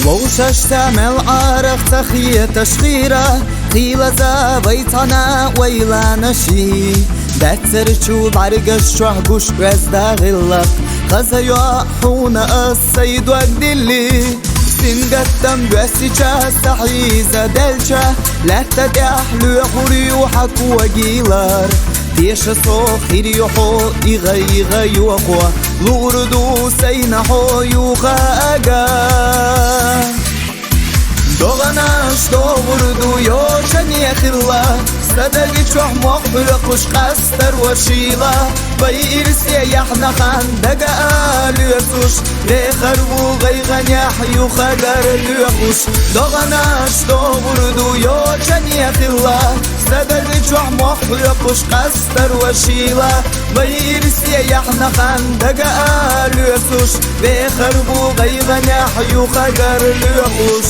ووشش تعمل عارف تخية تشغيرة خيلة زابيتنا ويلا نشي دكتر شو بعرقش شعبوش وزدا غلق غزا يوحون السيد وقدلي سن قدم بسيشا سحيزة دلشا لا تدحلو حريوحك وقيلار تيش صوخير يحو إغا يوخو لوردو سينحو يوخا أقا دوغناش دوغردو يوشن يخلا صدقي شوح مخبرقش قستر وشيلا بيرسي يحنا خان دقا ليرسوش ليخربو غيغن يحيو خدر ليخوش دوغناش دوغردو يوشن يخلا صدقي شوح مخبرقش قستر وشيلا بيرسي يحنا خان دقا ليرسوش ليخربو غيغن يحيو خدر ليخوش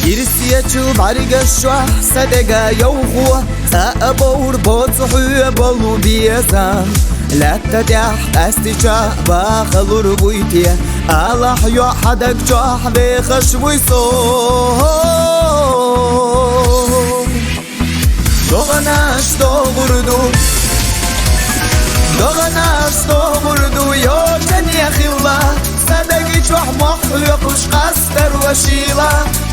يرسيتشو بعرق الشوح صدقا يوخو سأبور بوصحو بلو بيزان لا تدح استيشا باخلور بويتي الله يوحدك جوح بيخش ويصوم دوغناش دوغردو يوشن يخيلا صدقي شوح مخلقش قستر وشيلا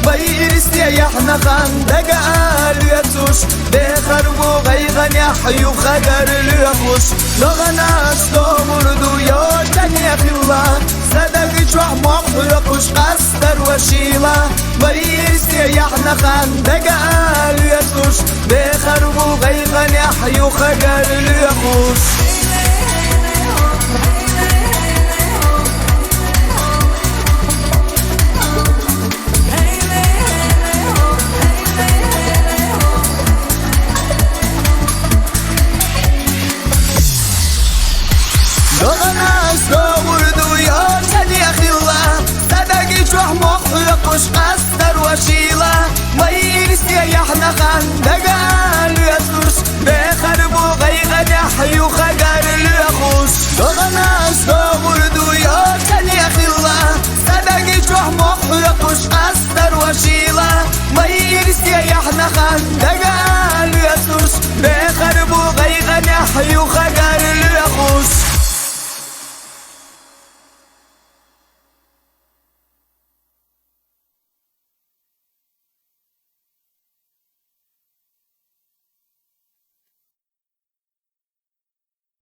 بيرسي يحنا خان دقا ليتوش بيخربو غيغن يحيو خدر ليخوش دوغناش دوغردو يوشن يخيلا صدقي شوح مخلقش قستر وشيلا بيرسي يحنا خان دقا ليتوش بيخربو غيغن يحيو خدر ليخوش دوغناش دوغردو يوشن يخيلا صدقي شوح مخلقش قستر وشيلا بيرسي يحنا خان دقا ليتوش بيخربو غيغن يحيو خدر ليخوش دوغناش